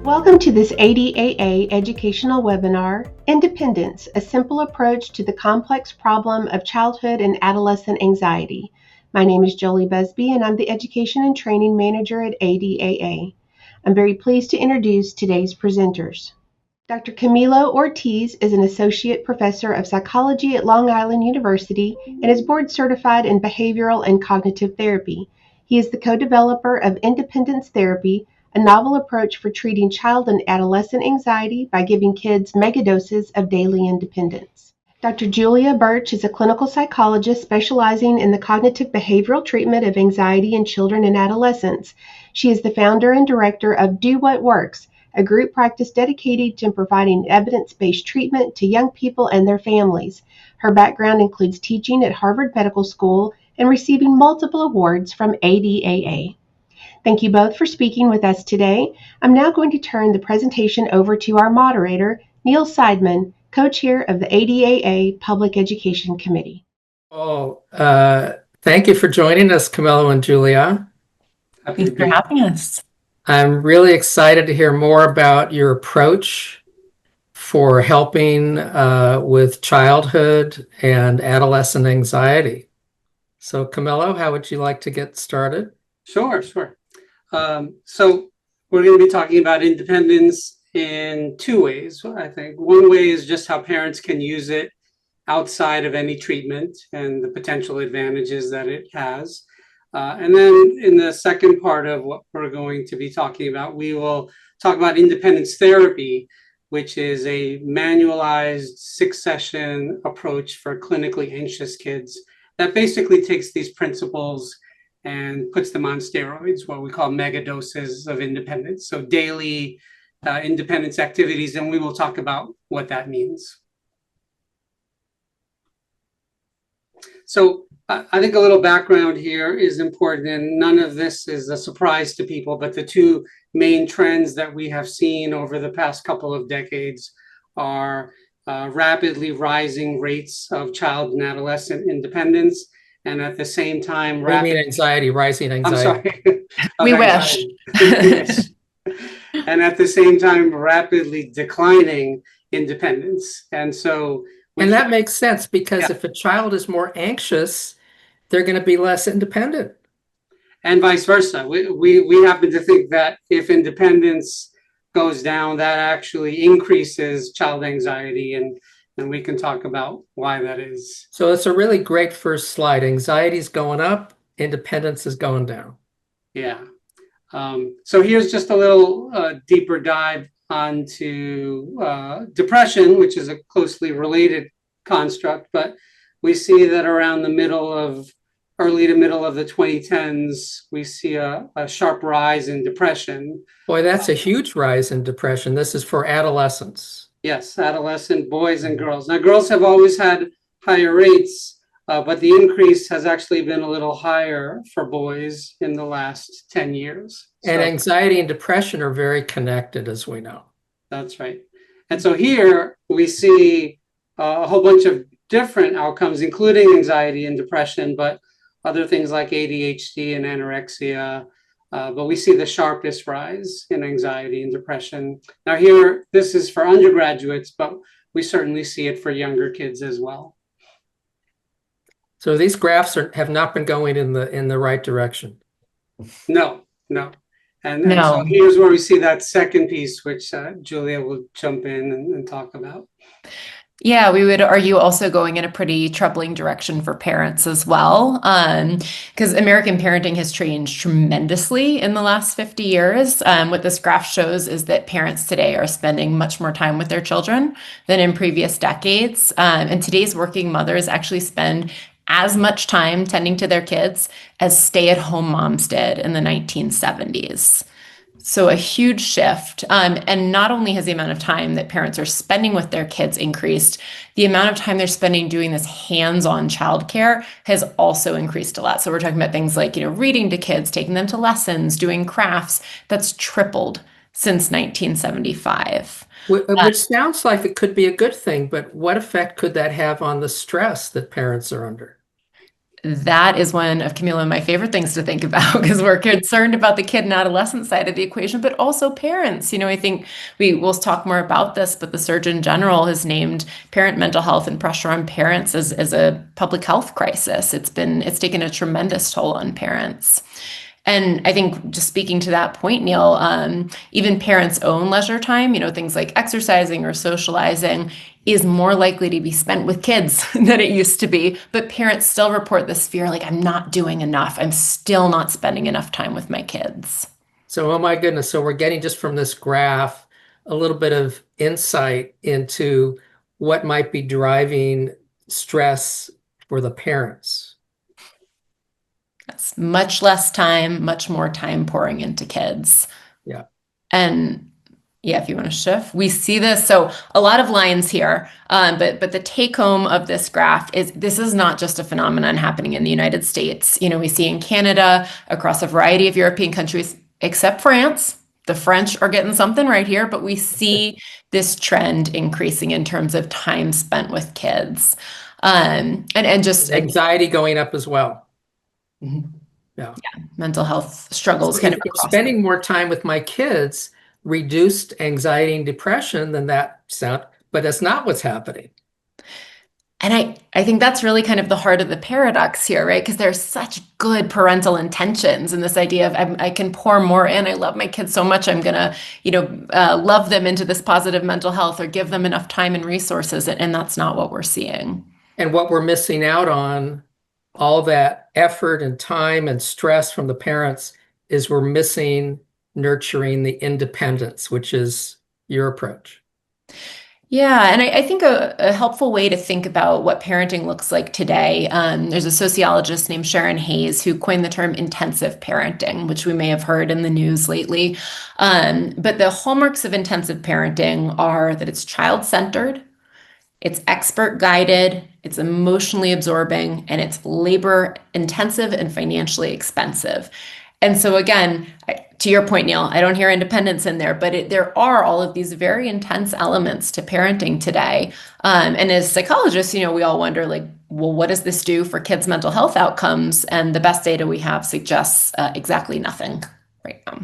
Welcome to this ADAA educational webinar, Independence, a simple approach to the complex problem of childhood and adolescent anxiety. My name is Jolie Busby and I'm the Education and Training Manager at ADAA. I'm very pleased to introduce today's presenters. Dr. Camilo Ortiz is an Associate Professor of Psychology at Long Island University and is board certified in Behavioral and Cognitive Therapy. He is the co-developer of Independence Therapy, a novel approach for treating child and adolescent anxiety by giving kids megadoses of daily independence. Dr. Julia Burch is a clinical psychologist specializing in the cognitive behavioral treatment of anxiety in children and adolescents. She is the founder and director of Do What Works, a group practice dedicated to providing evidence-based treatment to young people and their families. Her background includes teaching at Harvard Medical School and receiving multiple awards from ADAA. Thank you both for speaking with us today. I'm now going to turn the presentation over to our moderator, Neal Sideman, co-chair of the ADAA Public Education Committee. Thank you for joining us, Camilo and Julia. Thanks for having us. I'm really excited to hear more about your approach for helping with childhood and adolescent anxiety. So Camilo, how would you like to get started? Sure. So we're going to be talking about independence in two ways, I think. One way is just how parents can use it outside of any treatment and the potential advantages that it has. And then in the second part of what we're going to be talking about, we will talk about independence therapy, which is a manualized 6-session approach for clinically anxious kids that basically takes these principles and puts them on steroids, what we call megadoses of independence. So daily independence activities, and we will talk about what that means. So I think a little background here is important, and none of this is a surprise to people, but the two main trends that we have seen over the past couple of decades are rapidly rising rates of child and adolescent independence, and at the same time, rising anxiety. I'm sorry. We wish. Yes. And at the same time, rapidly declining independence. And that makes sense because if a child is more anxious, they're going to be less independent. And vice versa. We happen to think that if independence goes down, that actually increases child anxiety, and we can talk about why that is. So it's a really great first slide. Anxiety is going up, independence is going down. Yeah. So here's just a little deeper dive onto depression, which is a closely related construct, but we see that around the early to middle of the 2010s, we see a sharp rise in depression. Boy, that's a huge rise in depression. This is for adolescents. Yes, adolescent boys and girls. Now, girls have always had higher rates, but the increase has actually been a little higher for boys in the last 10 years. And anxiety and depression are very connected, as we know. That's right. And so here we see a whole bunch of different outcomes, including anxiety and depression, but other things like ADHD and anorexia. But we see the sharpest rise in anxiety and depression. Now here, this is for undergraduates, but we certainly see it for younger kids as well. So these graphs have not been going in the right direction. No. And so here's where we see that second piece, which Julia will jump in and talk about. Yeah, we would argue also going in a pretty troubling direction for parents as well, because American parenting has changed tremendously in the last 50 years. What this graph shows is that parents today are spending much more time with their children than in previous decades. And today's working mothers actually spend as much time tending to their kids as stay-at-home moms did in the 1970s. So a huge shift. And not only has the amount of time that parents are spending with their kids increased, the amount of time they're spending doing this hands-on childcare has also increased a lot. So we're talking about things like, reading to kids, taking them to lessons, doing crafts. That's tripled since 1975. Which sounds like it could be a good thing, but what effect could that have on the stress that parents are under? that is one of Camilo and my favorite things to think about because we're concerned about the kid and adolescent side of the equation, but also parents. I think we will talk more about this, but the Surgeon General has named parent mental health and pressure on parents as a public health crisis. It's taken a tremendous toll on parents. And I think just speaking to that point, Neal, even parents' own leisure time, things like exercising or socializing is more likely to be spent with kids than it used to be. But parents still report this fear, like, I'm not doing enough. I'm still not spending enough time with my kids. So, oh my goodness. So we're getting just from this graph a little bit of insight into what might be driving stress for the parents. Yes, much less time, much more time pouring into kids. Yeah. And yeah, if you want to shift, we see this. So a lot of lines here, but the take home of this graph is this is not just a phenomenon happening in the United States. We see in Canada, across a variety of European countries, except France. The French are getting something right here, but we see this trend increasing in terms of time spent with kids. And just anxiety going up as well. Mm-hmm. Yeah. Mental health struggles kind of spending more time with my kids reduced anxiety and depression, then that sound, but that's not what's happening. And I think that's really kind of the heart of the paradox here, right? Because there's such good parental intentions and this idea of I can pour more in. I love my kids so much. I'm going to, love them into this positive mental health or give them enough time and resources. And that's not what we're seeing. And what we're missing out on, all that effort and time and stress from the parents, is we're missing nurturing the independence, which is your approach. Yeah, and I think a helpful way to think about what parenting looks like today, there's a sociologist named Sharon Hayes who coined the term intensive parenting, which we may have heard in the news lately. But the hallmarks of intensive parenting are that it's child-centered, it's expert guided, it's emotionally absorbing, and it's labor intensive and financially expensive. And so again, to your point, Neal, I don't hear independence in there, but there are all of these very intense elements to parenting today. And as psychologists, we all wonder, like, well, what does this do for kids' mental health outcomes? And the best data we have suggests exactly nothing right now.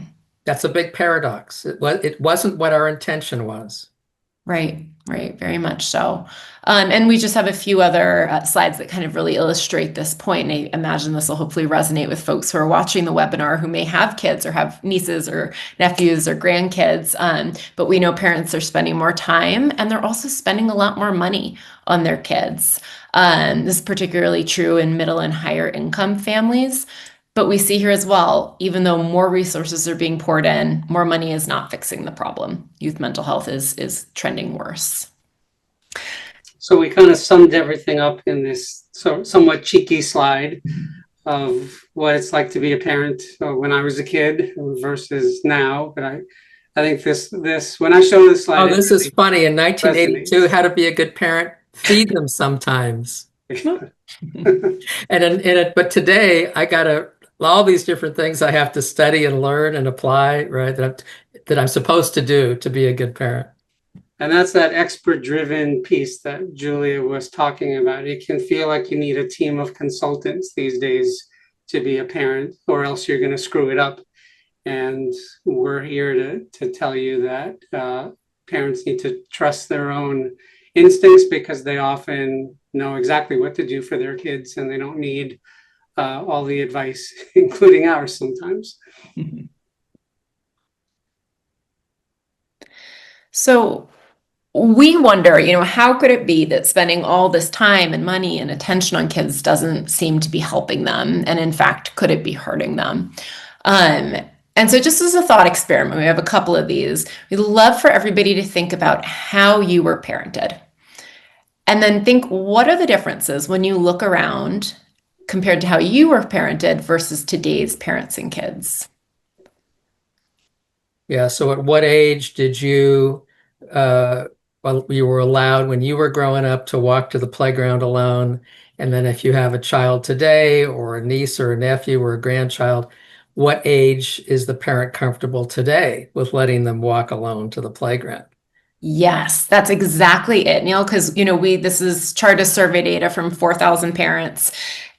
That's a big paradox. It wasn't what our intention was. Right, very much so. And we just have a few other slides that kind of really illustrate this point. And I imagine this will hopefully resonate with folks who are watching the webinar who may have kids or have nieces or nephews or grandkids. But we know parents are spending more time and they're also spending a lot more money on their kids. This is particularly true in middle and higher income families. But we see here as well, even though more resources are being poured in, more money is not fixing the problem. Youth mental health is trending worse. So we kind of summed everything up in this somewhat cheeky slide of what it's like to be a parent when I was a kid versus now. But I think this when I show this slide. Oh, this is funny. In 1982, how to be a good parent, feed them sometimes. But today I got all these different things I have to study and learn and apply, right? That I'm supposed to do to be a good parent. And that's that expert-driven piece that Julia was talking about. It can feel like you need a team of consultants these days to be a parent, or else you're going to screw it up. And we're here to tell you that parents need to trust their own instincts because they often know exactly what to do for their kids, and they don't need all the advice, including ours sometimes. Mm-hmm. So we wonder, how could it be that spending all this time and money and attention on kids doesn't seem to be helping them? And in fact, could it be hurting them? And so just as a thought experiment, we have a couple of these. We'd love for everybody to think about how you were parented. And then think, what are the differences when you look around compared to how you were parented versus today's parents and kids? Yeah, so at what age did you, you were allowed when you were growing up to walk to the playground alone? And then if you have a child today or a niece or a nephew or a grandchild, what age is the parent comfortable today with letting them walk alone to the playground? Yes, that's exactly it, Neal, because this is Chartis survey data from 4,000 parents.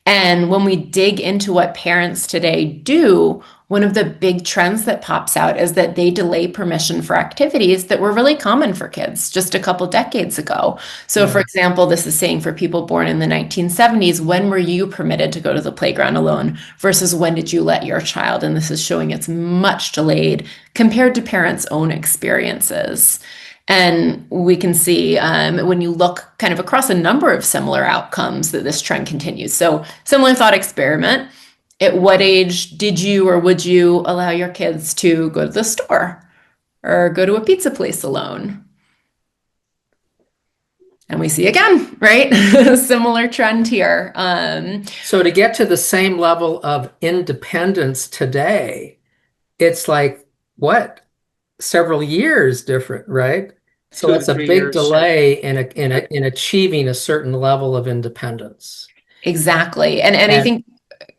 And when we dig into what parents today do, one of the big trends that pops out is that they delay permission for activities that were really common for kids just a couple decades ago. So, for example, this is saying for people born in the 1970s, when were you permitted to go to the playground alone versus when did you let your child? And this is showing it's much delayed compared to parents' own experiences. And we can see when you look kind of across a number of similar outcomes that this trend continues. So, similar thought experiment. At what age did you or would you allow your kids to go to the store or go to a pizza place alone? And we see again, right? Similar trend here. So to get to the same level of independence today, it's like, what? Several years different, right? So 2 to it's a 3 big years. delay in achieving a certain level of independence. Exactly. And I think,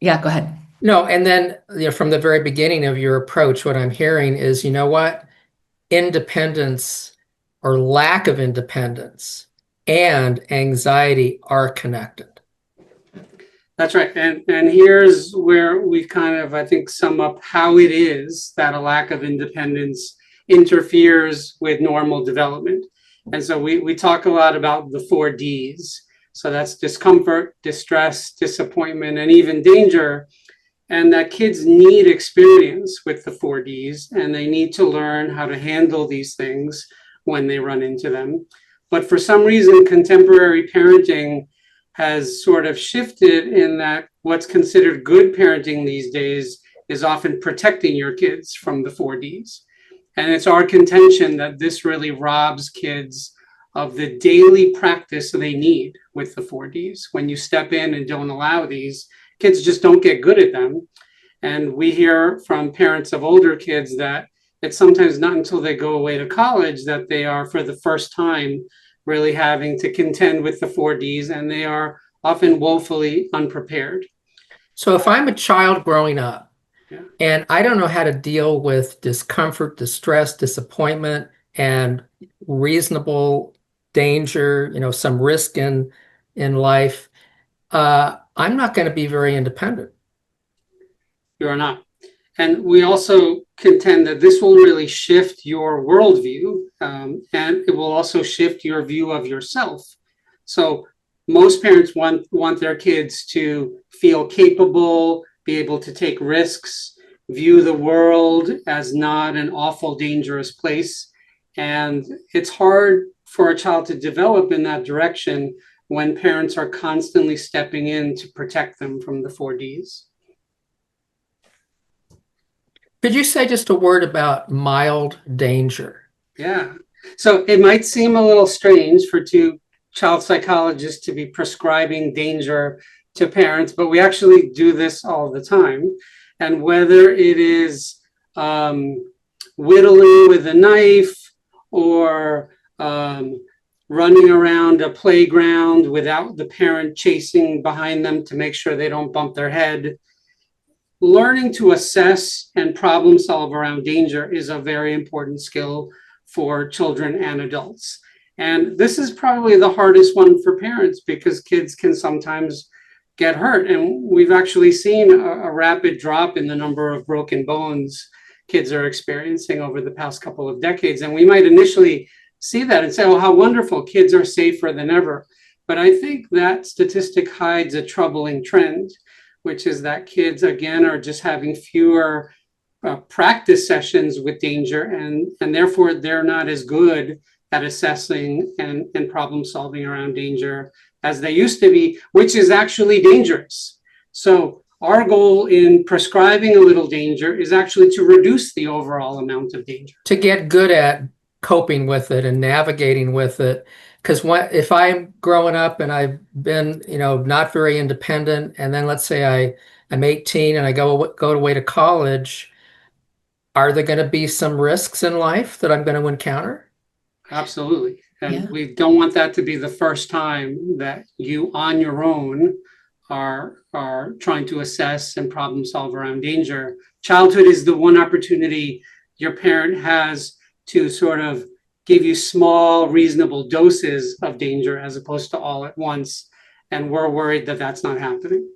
yeah, go ahead. No, and then from the very beginning of your approach, what I'm hearing is, you know what? Independence or lack of independence and anxiety are connected. That's right. And here's where we kind of, I think, sum up how it is that a lack of independence interferes with normal development. And so we talk a lot about the 4Ds. So that's discomfort, distress, disappointment, and even danger. And that kids need experience with the 4Ds, and they need to learn how to handle these things when they run into them. But for some reason, contemporary parenting has sort of shifted in that what's considered good parenting these days is often protecting your kids from the 4Ds. And it's our contention that this really robs kids of the daily practice they need with the 4Ds. When you step in and don't allow these, kids just don't get good at them. And we hear from parents of older kids that it's sometimes not until they go away to college that they are, for the first time, really having to contend with the 4Ds, and they are often woefully unprepared. So if I'm a child growing up and I don't know how to deal with discomfort, distress, disappointment, and reasonable danger, some risk in life, I'm not going to be very independent. You are not. And we also contend that this will really shift your worldview, and it will also shift your view of yourself. So most parents want their kids to feel capable, be able to take risks, view the world as not an awful, dangerous place. And it's hard for a child to develop in that direction when parents are constantly stepping in to protect them from the 4Ds. Could you say just a word about mild danger? Yeah. So it might seem a little strange for two child psychologists to be prescribing danger to parents, but we actually do this all the time. And whether it is whittling with a knife or running around a playground without the parent chasing behind them to make sure they don't bump their head, learning to assess and problem solve around danger is a very important skill for children and adults. And this is probably the hardest one for parents because kids can sometimes get hurt. And we've actually seen a rapid drop in the number of broken bones kids are experiencing over the past couple of decades. And we might initially see that and say, oh, how wonderful, kids are safer than ever. But I think that statistic hides a troubling trend, which is that kids, again, are just having fewer practice sessions with danger, and therefore they're not as good at assessing and problem solving around danger as they used to be, which is actually dangerous. So our goal in prescribing a little danger is actually to reduce the overall amount of danger. To get good at coping with it and navigating with it. Because if I'm growing up and I've been, not very independent, and then let's say I'm 18 and I go away to college, are there going to be some risks in life that I'm going to encounter? Absolutely. And we don't want that to be the first time that you on your own are trying to assess and problem solve around danger. Childhood is the one opportunity your parent has to sort of give you small, reasonable doses of danger as opposed to all at once. And we're worried that that's not happening.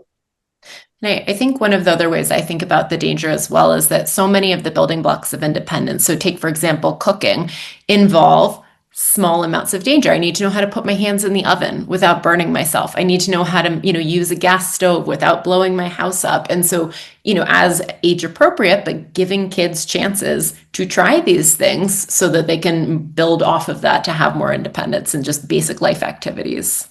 And I think one of the other ways I think about the danger as well is that so many of the building blocks of independence, so take, for example, cooking, involve small amounts of danger. I need to know how to put my hands in the oven without burning myself. I need to know how to, use a gas stove without blowing my house up. And so, as age appropriate, but giving kids chances to try these things so that they can build off of that to have more independence and just basic life activities.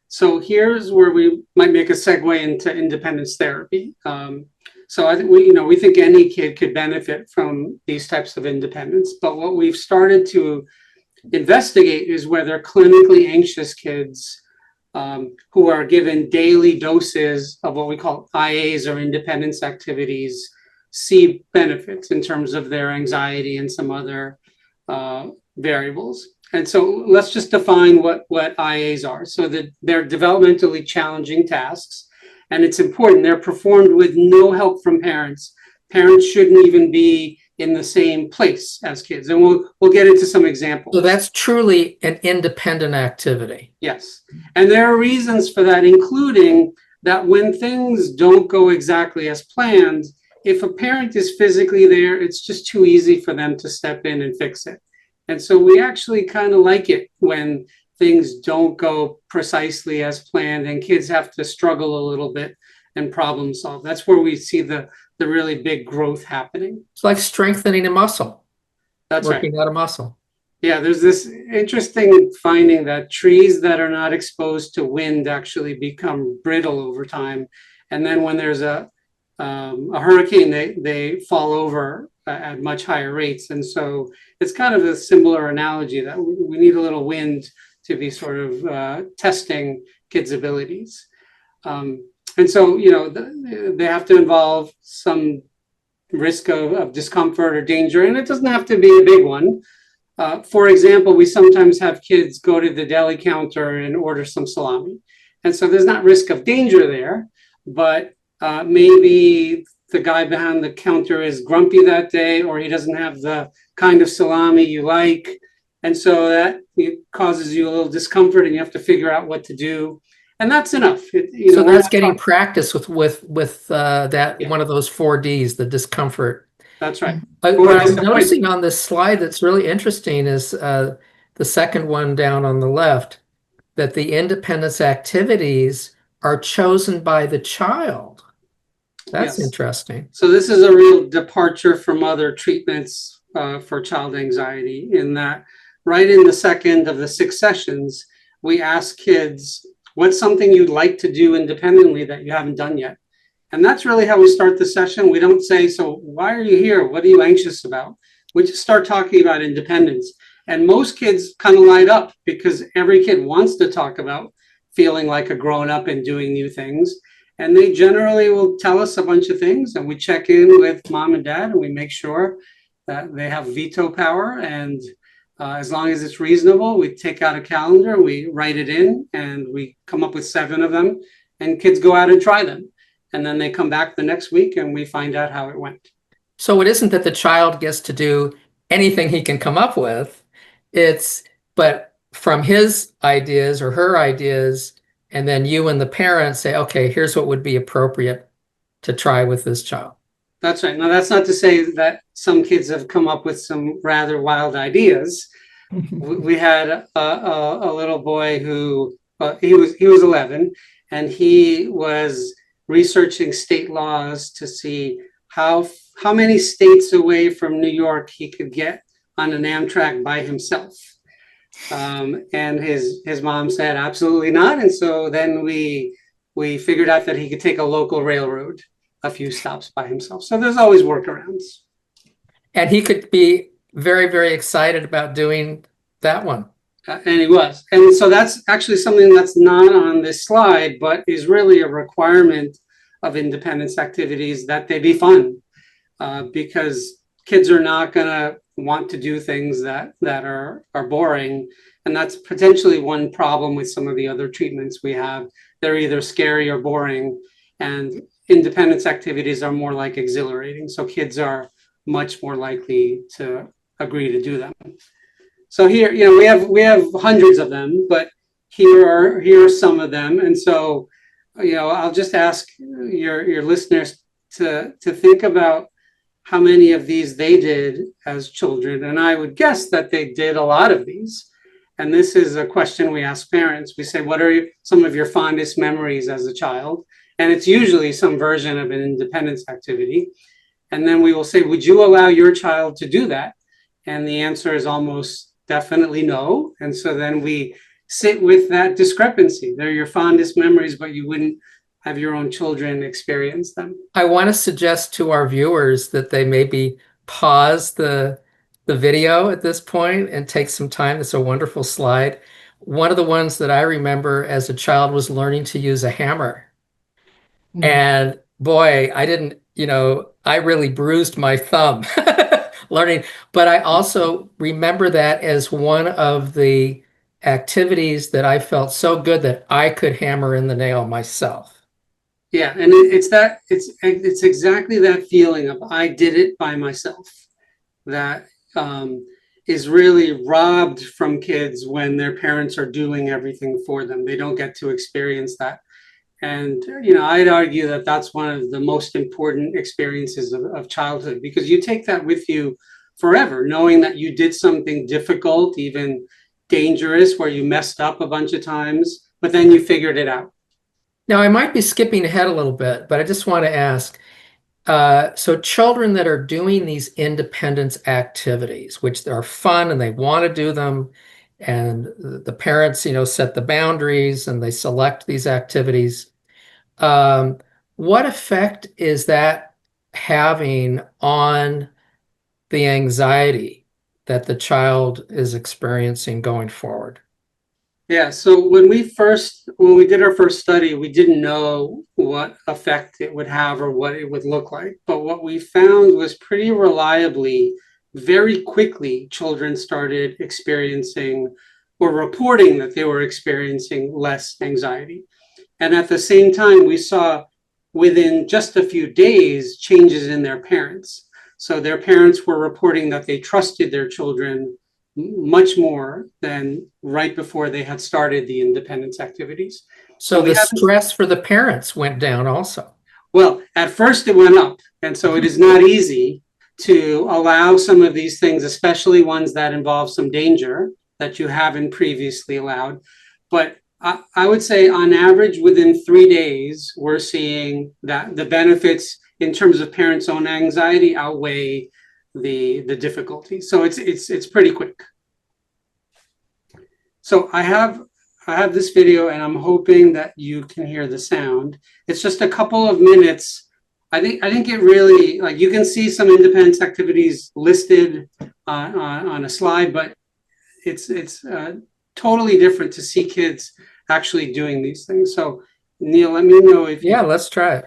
So here's where we might make a segue into independence therapy. So I think we think any kid could benefit from these types of independence. But what we've started to investigate is whether clinically anxious kids who are given daily doses of what we call IAs or independence activities see benefits in terms of their anxiety and some other variables. And so let's just define what IAs are. So that they're developmentally challenging tasks. And it's important, they're performed with no help from parents. Parents shouldn't even be in the same place as kids. And we'll get into some examples. So that's truly an independent activity. Yes. And there are reasons for that, including that when things don't go exactly as planned, if a parent is physically there, it's just too easy for them to step in and fix it. And so we actually kind of like it when things don't go precisely as planned and kids have to struggle a little bit and problem solve. That's where we see the really big growth happening. It's like strengthening a muscle. That's working right. out a muscle. Yeah, there's this interesting finding that trees that are not exposed to wind actually become brittle over time. And then when there's a hurricane, they fall over at much higher rates. And so it's kind of a similar analogy that we need a little wind to be sort of testing kids' abilities. And so, they have to involve some risk of discomfort or danger, and it doesn't have to be a big one. For example, we sometimes have kids go to the deli counter and order some salami. And so there's not risk of danger there, but maybe the guy behind the counter is grumpy that day, or he doesn't have the kind of salami you like. And so that it causes you a little discomfort and you have to figure out what to do. And that's enough. So that's getting practice with that, yeah. One of those 4Ds, the discomfort. That's right. What I'm noticing on this slide that's really interesting is the second one down on the left, that the independence activities are chosen by the child. That's interesting. So this is a real departure from other treatments for child anxiety, in that right in the second of the 6 sessions, we ask kids, what's something you'd like to do independently that you haven't done yet? And that's really how we start the session. We don't say, so why are you here? What are you anxious about? We just start talking about independence. And most kids kind of light up because every kid wants to talk about feeling like a grown-up and doing new things. And they generally will tell us a bunch of things, and we check in with mom and dad and we make sure that they have veto power. And as long as it's reasonable, we take out a calendar, we write it in, and we come up with 7 of them, and kids go out and try them. And then they come back the next week and we find out how it went. So it isn't that the child gets to do anything he can come up with. But from his ideas or her ideas, and then you and the parents say, okay, here's what would be appropriate to try with this child. That's right. Now, that's not to say that some kids have come up with some rather wild ideas. We had a little boy who, he was 11, and he was researching state laws to see how many states away from New York he could get on an Amtrak by himself. And his mom said, absolutely not. And so then we figured out that he could take a local railroad a few stops by himself. So there's always workarounds. And he could be very, very excited about doing that one. And he was. And so that's actually something that's not on this slide, but is really a requirement of independence activities, that they be fun, because kids are not going to want to do things that are boring. And that's potentially one problem with some of the other treatments we have. They're either scary or boring, and independence activities are more like exhilarating. So kids are much more likely to agree to do them. So here, we have hundreds of them, but here are some of them. And so I'll just ask your listeners to think about how many of these they did as children. And I would guess that they did a lot of these. And this is a question we ask parents. We say, what are some of your fondest memories as a child? And it's usually some version of an independence activity. And then we will say, would you allow your child to do that? And the answer is almost definitely no. And so then we sit with that discrepancy. They're your fondest memories, but you wouldn't have your own children experience them. I want to suggest to our viewers that they maybe pause the video at this point and take some time. It's a wonderful slide. One of the ones that I remember as a child was learning to use a hammer. Mm-hmm. And boy, I really bruised my thumb learning, but I also remember that as one of the activities that I felt so good that I could hammer in the nail myself. Yeah, and it's exactly that feeling of I did it by myself that is really robbed from kids when their parents are doing everything for them. They don't get to experience that. And, I'd argue that that's one of the most important experiences of childhood, because you take that with you forever, knowing that you did something difficult, even dangerous, where you messed up a bunch of times, but then you figured it out. Now, I might be skipping ahead a little bit, but I just want to ask, so children that are doing these independence activities, which are fun and they want to do them, and the parents, set the boundaries and they select these activities, what effect is that having on the anxiety that the child is experiencing going forward? Yeah, so when we did our first study, we didn't know what effect it would have or what it would look like. But what we found was pretty reliably, very quickly, children started experiencing or reporting that they were experiencing less anxiety. And at the same time, we saw within just a few days changes in their parents. So their parents were reporting that they trusted their children much more than right before they had started the independence activities. So the stress for the parents went down also. Well, at first it went up. And so it is not easy to allow some of these things, especially ones that involve some danger that you haven't previously allowed. But I would say on average, within 3 days, we're seeing that the benefits in terms of parents' own anxiety outweigh the difficulty. So it's pretty quick. So I have this video, and I'm hoping that you can hear the sound. It's just a couple of minutes. I think it really, like, you can see some independence activities listed on a slide, but it's totally different to see kids actually doing these things. So Neal, let me know if let's try it.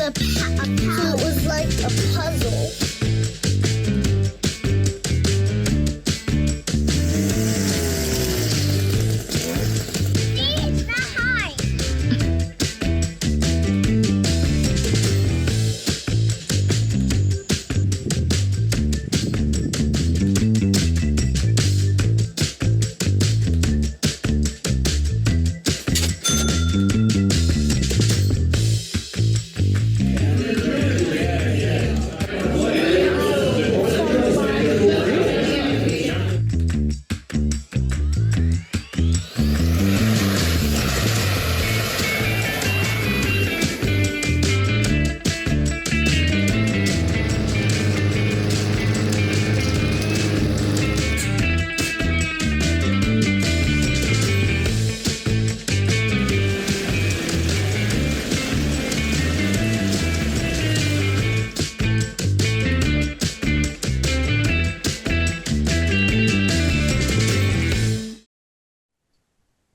So it was like a puzzle.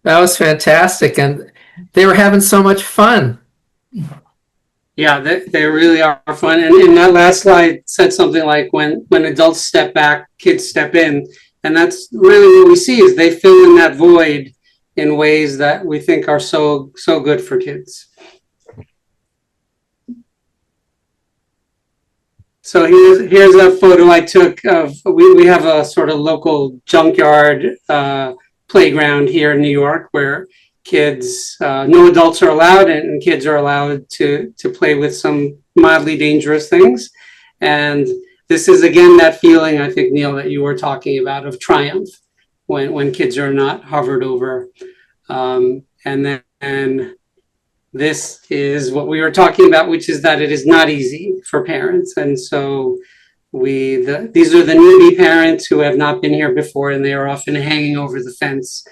That was fantastic. And they were having so much fun. Yeah, they really are fun. And in that last slide said something like when adults step back, kids step in. And that's really what we see is they fill in that void in ways that we think are so good for kids. So here's a photo I took of, we have a sort of local junkyard playground here in New York where kids, no adults are allowed, and kids are allowed to play with some mildly dangerous things. And this is, again, that feeling, I think, Neal, that you were talking about of triumph when kids are not hovered over. And then this is what we were talking about, which is that it is not easy for parents. And so these are the newbie parents who have not been here before, and they are often hanging over the fence,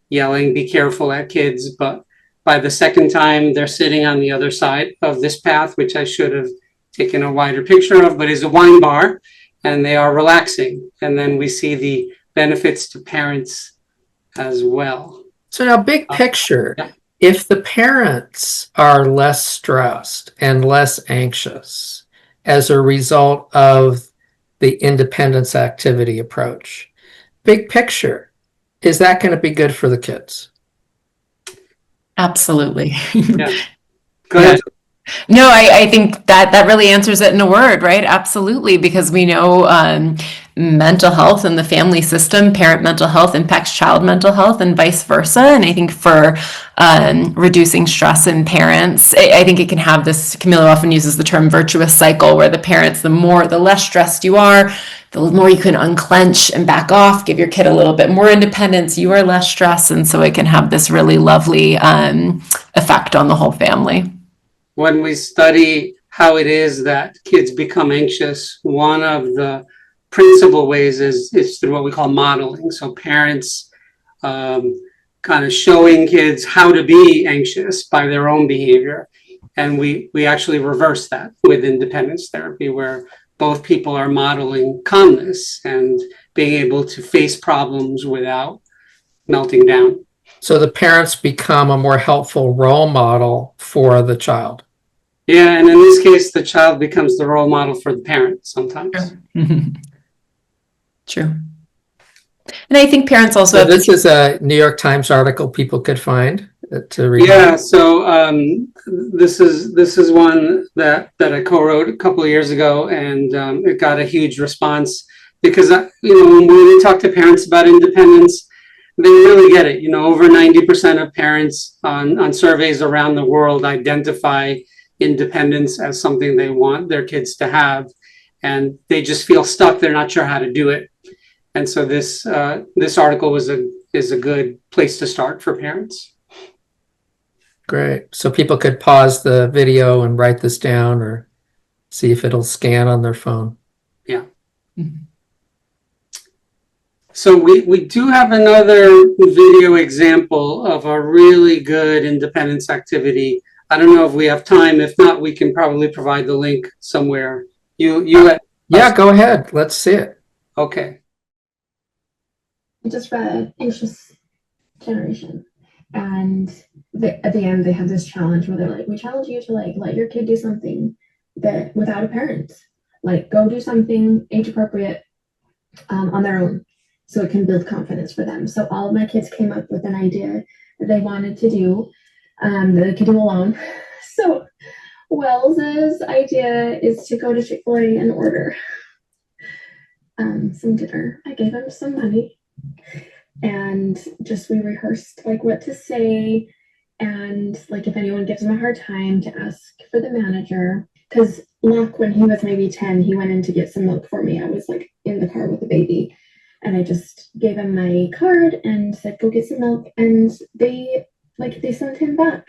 yelling, "Be careful," at kids. But by the second time, they're sitting on the other side of this path, which I should have taken a wider picture of, but is a wine bar, and they are relaxing. And then we see the benefits to parents as well. So now, big picture, yeah. If the parents are less stressed and less anxious as a result of the independence activity approach, big picture, is that going to be good for the kids? Absolutely. Yeah. Go ahead. No, I think that really answers it in a word, right? Absolutely, because we know mental health in the family system, parent mental health impacts child mental health and vice versa. And I think for reducing stress in parents, I think it can have this, Camilo often uses the term virtuous cycle, where the parents, the less stressed you are, the more you can unclench and back off, give your kid a little bit more independence, you are less stressed. And so it can have this really lovely effect on the whole family. When we study how it is that kids become anxious, one of the principal ways is through what we call modeling. So parents kind of showing kids how to be anxious by their own behavior. And we actually reverse that with independence therapy, where both people are modeling calmness and being able to face problems without melting down. So the parents become a more helpful role model for the child. Yeah, and in this case, the child becomes the role model for the parent sometimes. True. And I think parents also So this is a New York Times article people could find to read. Yeah, so this is one that I co-wrote a couple of years ago, and it got a huge response because when we talk to parents about independence, they really get it. Over 90% of parents on surveys around the world identify independence as something they want their kids to have, and they just feel stuck. They're not sure how to do it. And so this article is a good place to start for parents. Great. So people could pause the video and write this down or see if it'll scan on their phone. Yeah. So we do have another video example of a really good independence activity. I don't know if we have time. If not, we can probably provide the link somewhere. Yeah, go ahead. Let's see it. Okay. Just for anxious generation, and at the end they have this challenge where they're like, we challenge you to like let your kid do something that without a parent, like go do something age appropriate on their own, so it can build confidence for them. So all of my kids came up with an idea that they wanted to do that they could do alone. So Wells's idea is to go to Chick-fil-A and order some dinner. I gave him some money, and just we rehearsed like what to say, and like if anyone gives him a hard time to ask for the manager. Because Locke, when he was maybe 10, he went in to get some milk for me. I was like in the car with the baby, and I just gave him my card and said, go get some milk, and they sent him back.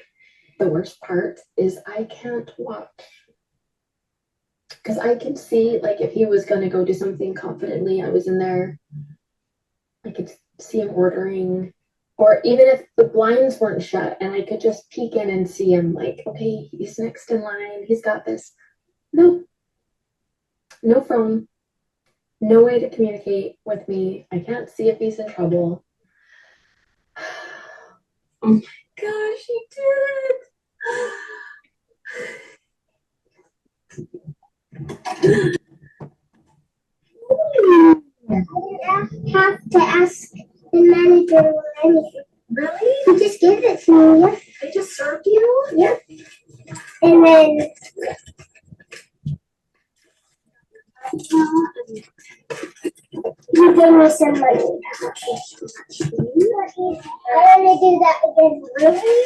The worst part is I can't watch, because I could see, like, if he was going to go do something confidently, I was in there, I could see him ordering, or even if the blinds weren't shut and I could just peek in and see him, like, okay, he's next in line, he's got this. No phone, no way to communicate with me. I can't see if he's in trouble. Oh my gosh, he did it. I didn't have to ask the manager or anything. Really? He just gave it to me. Yep. They just served you? Yep. And then you gave me some money. I want to do that again. Really?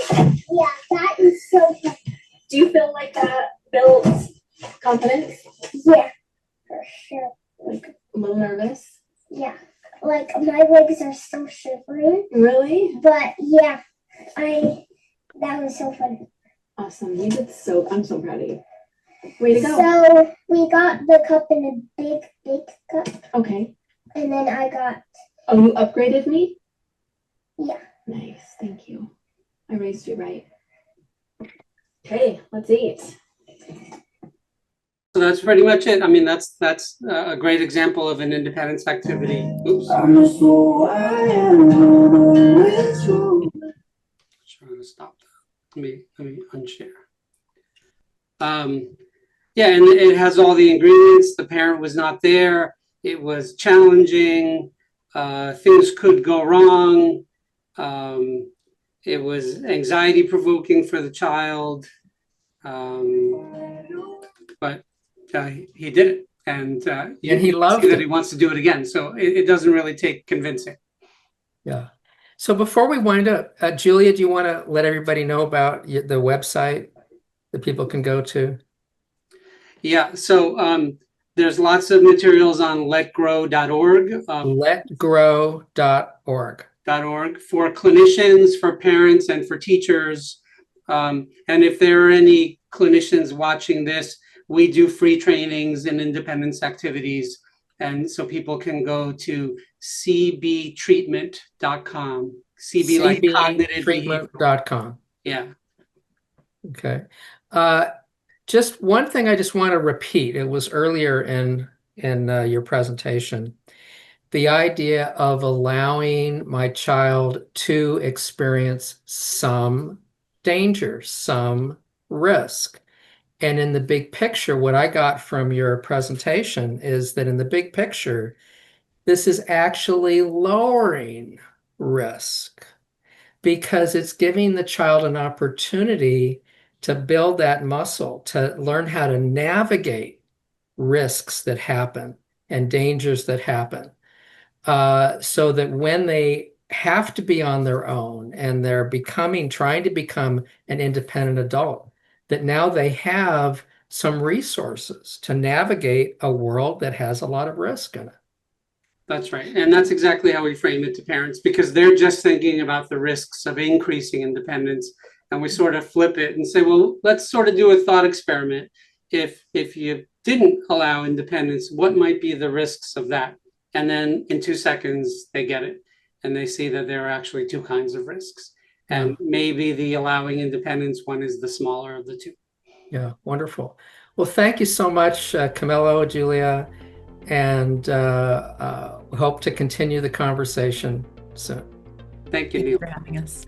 Yeah, that is so fun. Do you feel like that builds confidence? Yeah, for sure. Like a little nervous? Yeah, like my legs are still shivering. Really? But yeah, that was so fun. Awesome. You did I'm so proud of you. Way to go. So we got the cup in a big cup. Okay. And then I got. Oh, you upgraded me? Yeah. Nice. Thank you. I raised you right. Okay, let's eat. So that's pretty much it. I mean, that's a great example of an independence activity. Oops. Trying to stop that. Let me unshare. Yeah, and it has all the ingredients. The parent was not there. It was challenging. Things could go wrong. It was anxiety provoking for the child. But he did it, and he loved it. That he wants to do it again. So it doesn't really take convincing. Yeah. So before we wind up, Julia, do you want to let everybody know about the website that people can go to? Yeah. So there's lots of materials on letgrow.org. Letgrow.org. For clinicians, for parents, and for teachers. And if there are any clinicians watching this, we do free trainings and independence activities. And so people can go to cbtreatment.com. CB like cognitive treatment.com. Yeah. Okay. Just one thing I just want to repeat. It was earlier in your presentation. The idea of allowing my child to experience some danger, some risk. And in the big picture, what I got from your presentation is that in the big picture, this is actually lowering risk because it's giving the child an opportunity to build that muscle, to learn how to navigate risks that happen and dangers that happen. So that when they have to be on their own and they're trying to become an independent adult, that now they have some resources to navigate a world that has a lot of risk in it. That's right. And that's exactly how we frame it to parents, because they're just thinking about the risks of increasing independence. And we sort of flip it and say, well, let's sort of do a thought experiment. If you didn't allow independence, what might be the risks of that? And then in 2 seconds, they get it. And they see that there are actually two kinds of risks. And maybe the allowing independence one is the smaller of the two. Yeah, wonderful. Well, thank you so much, Camilo, Julia, and hope to continue the conversation soon. Thank you, Neal, for having us.